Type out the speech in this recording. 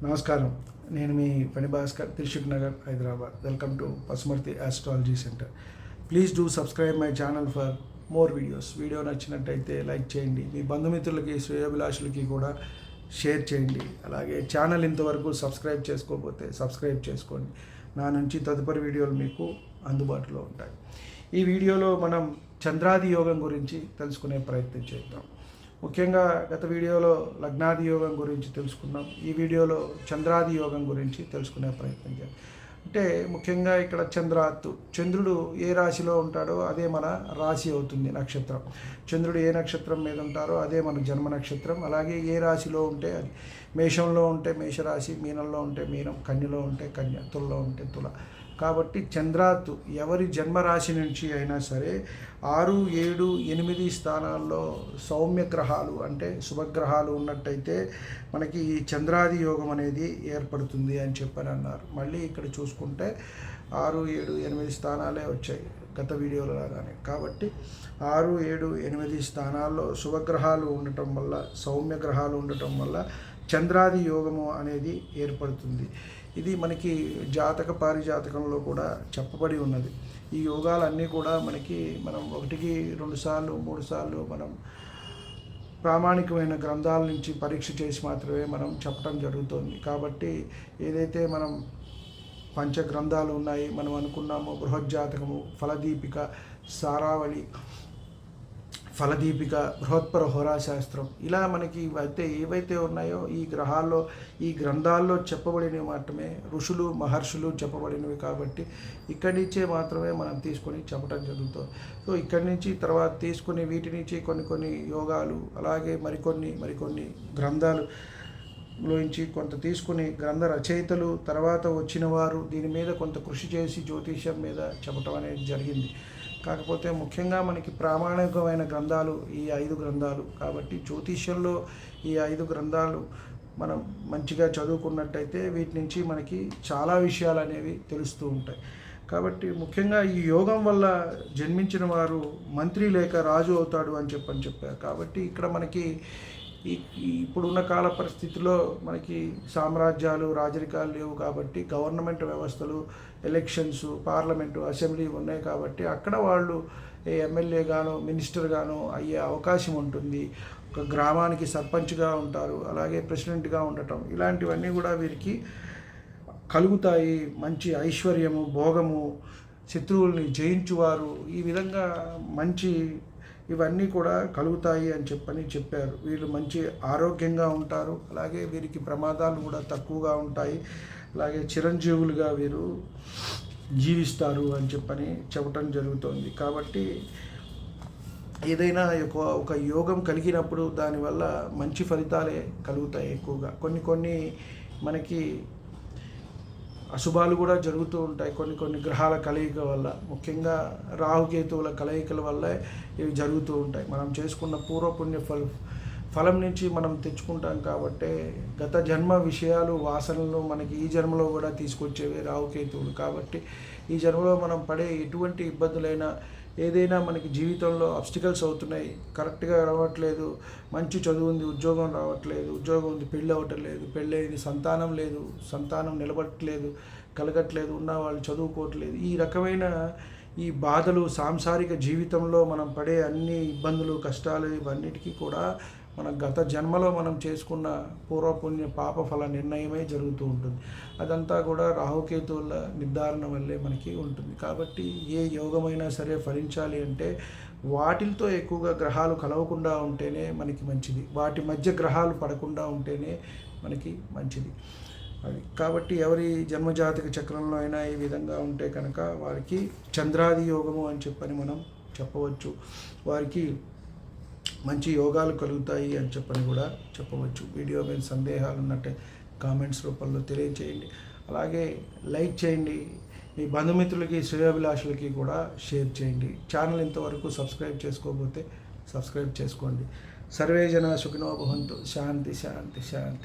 నమస్కారం. నేను మీ పని Bhaskar, Dilsukh Nagar, Hyderabad. Welcome to Pasumarthi astrology centre. Please do subscribe my channel for more videos. Video నచ్చినట్టయితే like చేయండి, మీ బంధుమిత్రులకి, శ్రేయోభిలాషులకి కూడా షేర్ చేయండి. అలాగే ఛానల్ ఇంతవరకు సబ్స్క్రైబ్ చేసుకోకపోతే సబ్స్క్రైబ్ చేసుకోండి. నా నుంచి తదుపరి వీడియోలు మీకు అందుబాటులో ఉంటాయి. ఈ వీడియోలో మనం చంద్రాది యోగం గురించి తెలుసుకునే ప్రయత్నం చేద్దాం. ముఖ్యంగా గత వీడియోలో లగ్నాది యోగం గురించి తెలుసుకున్నాం. ఈ వీడియోలో చంద్రాది యోగం గురించి తెలుసుకునే ప్రయత్నం చేద్దాం. అంటే ముఖ్యంగా ఇక్కడ చంద్రుడు ఏ రాశిలో ఉంటాడో అదే మన రాశి అవుతుంది, నక్షత్రం. చంద్రుడు ఏ నక్షత్రం మీద ఉంటారో అదే మన జన్మ నక్షత్రం. అలాగే ఏ రాశిలో ఉంటే అది, మేషంలో ఉంటే మేషరాశి, మీనంలో ఉంటే మీనం, కన్యలో ఉంటే కన్య, తులలో ఉంటే తుల. కాబట్టి చంద్రాత్తు ఎవరి జన్మరాశి నుంచి అయినా సరే 6, 7, 8 స్థానాల్లో సౌమ్య గ్రహాలు అంటే శుభగ్రహాలు ఉన్నట్టయితే మనకి ఈ చంద్రాది యోగం అనేది ఏర్పడుతుంది అని చెప్పని అన్నారు. మళ్ళీ ఇక్కడ చూసుకుంటే 6, 7, 8 స్థానాలే వచ్చాయి గత వీడియోలో లాగానే. కాబట్టి 6, 7, 8 స్థానాల్లో శుభగ్రహాలు ఉండటం వల్ల, సౌమ్య గ్రహాలు ఉండటం వల్ల చంద్రాది యోగము అనేది ఏర్పడుతుంది. ఇది మనకి జాతక పారిజాతకంలో కూడా చెప్పబడి ఉన్నది. ఈ యోగాలన్నీ కూడా మనం 1, 2 సార్లు 3 సార్లు మనం ప్రామాణికమైన గ్రంథాల నుంచి పరీక్ష చేసి మాత్రమే మనం చెప్పడం జరుగుతుంది. కాబట్టి ఏదైతే మనం పంచగ్రంథాలు ఉన్నాయి, మనం అనుకున్నాము బృహజ్జాతకము, ఫలదీపిక, సారావళి, ఫలదీపిక, బృహత్పర హోరాశాస్త్రం, ఇలా మనకి ఏవైతే ఉన్నాయో ఈ గ్రంథాల్లో చెప్పబడినవి మాత్రమే, ఋషులు మహర్షులు చెప్పబడినవి. కాబట్టి ఇక్కడి నుంచే మాత్రమే మనం తీసుకొని చెప్పడం జరుగుతుంది. సో ఇక్కడి నుంచి తర్వాత తీసుకుని వీటి నుంచి కొన్ని యోగాలు, అలాగే మరికొన్ని గ్రంథాలు లోంచి కొంత తీసుకుని గ్రంథ రచయితలు తర్వాత వచ్చిన వారు దీని మీద కొంత కృషి చేసి జ్యోతిష్యం మీద చెప్పటం అనేది జరిగింది. కాకపోతే ముఖ్యంగా మనకి ప్రామాణికమైన గ్రంథాలు ఈ 5 గ్రంథాలు. కాబట్టి జ్యోతిష్యంలో ఈ 5 గ్రంథాలు మనం మంచిగా చదువుకున్నట్టయితే వీటి నుంచి మనకి చాలా విషయాలు అనేవి తెలుస్తూ ఉంటాయి. కాబట్టి ముఖ్యంగా ఈ యోగం వల్ల జన్మించిన వారు మంత్రి లేక రాజు అవుతాడు అని చెప్పారు. కాబట్టి ఇక్కడ మనకి ఇప్పుడున్న కాల పరిస్థితిలో మనకి సామ్రాజ్యాలు, రాజరికాలు లేవు. కాబట్టి గవర్నమెంట్ వ్యవస్థలు, ఎలక్షన్స్, పార్లమెంటు, అసెంబ్లీ ఉన్నాయి. కాబట్టి అక్కడ వాళ్ళు ఎమ్మెల్యే గాను, మినిస్టర్ గాను అయ్యే అవకాశం ఉంటుంది. ఒక గ్రామానికి సర్పంచ్గా ఉంటారు, అలాగే ప్రెసిడెంట్గా ఉండటం, ఇలాంటివన్నీ కూడా వీరికి కలుగుతాయి. మంచి ఐశ్వర్యము, భోగము, శత్రువుల్ని జయించువారు, ఈ విధంగా ఇవన్నీ కూడా కలుగుతాయి అని చెప్పారు. వీళ్ళు మంచి ఆరోగ్యంగా ఉంటారు, అలాగే వీరికి ప్రమాదాలు కూడా తక్కువగా ఉంటాయి, అలాగే చిరంజీవులుగా వీరు జీవిస్తారు అని చెప్పటం జరుగుతుంది. కాబట్టి ఏదైనా ఒక యోగం కలిగినప్పుడు దానివల్ల మంచి ఫలితాలే కలుగుతాయి ఎక్కువగా. కొన్ని మనకి అశుభాలు కూడా జరుగుతూ ఉంటాయి కొన్ని గ్రహాల కలయిక వల్ల. ముఖ్యంగా రాహుకేతువుల కలయికల వల్ల ఇవి జరుగుతూ ఉంటాయి. మనం చేసుకున్న పూర్వపుణ్య ఫలం నుంచి మనం తెచ్చుకుంటాం. కాబట్టి గత జన్మ విషయాలు, వాసనలు మనకి ఈ జన్మలో కూడా తీసుకొచ్చేవి రాహుకేతువులు. కాబట్టి ఈ జన్మలో మనం పడే ఎటువంటి ఇబ్బందులైనా, ఏదైనా మనకి జీవితంలో అబ్స్టికల్స్ అవుతున్నాయి, కరెక్ట్గా రావట్లేదు, మంచి చదువు ఉంది, ఉద్యోగం రావట్లేదు, ఉద్యోగం ఉంది, పెళ్ళి అవ్వటం లేదు, పెళ్ళైంది, సంతానం లేదు, సంతానం నిలబట్టలేదు, కలగట్లేదు, ఉన్న వాళ్ళు చదువుకోవట్లేదు, ఈ రకమైన ఈ బాధలు సాంసారిక జీవితంలో మనం పడే అన్ని ఇబ్బందులు, కష్టాలు, ఇవన్నిటికీ కూడా మన గత జన్మలో మనం చేసుకున్న పూర్వపుణ్య పాపఫల నిర్ణయమే జరుగుతూ ఉంటుంది. అదంతా కూడా రాహుకేతువుల నిర్ధారణ వల్లే మనకి ఉంటుంది. కాబట్టి ఏ యోగమైనా సరే ఫలించాలి అంటే వాటితో ఎక్కువగా గ్రహాలు కలవకుండా ఉంటేనే మనకి మంచిది, వాటి మధ్య గ్రహాలు పడకుండా ఉంటేనే మనకి మంచిది. కాబట్టి ఎవరి జన్మజాతక చక్రంలో అయినా ఈ విధంగా ఉంటే కనుక వారికి చంద్రాది యోగము అని మనం చెప్పవచ్చు. వారికి మంచి యోగాలు కలుగుతాయి అని కూడా చెప్పవచ్చు. వీడియో మీద సందేహాలు ఉన్నట్టే కామెంట్స్ రూపంలో తెలియచేయండి. అలాగే లైక్ చేయండి, మీ బంధుమిత్రులకి, శ్రేయోభిలాషులకి కూడా షేర్ చేయండి. ఛానల్ ఇంతవరకు సబ్స్క్రైబ్ చేసుకోకపోతే సబ్స్క్రైబ్ చేసుకోండి. సర్వే జన సుఖినో భవంతు. శాంతి శాంతి శాంతి.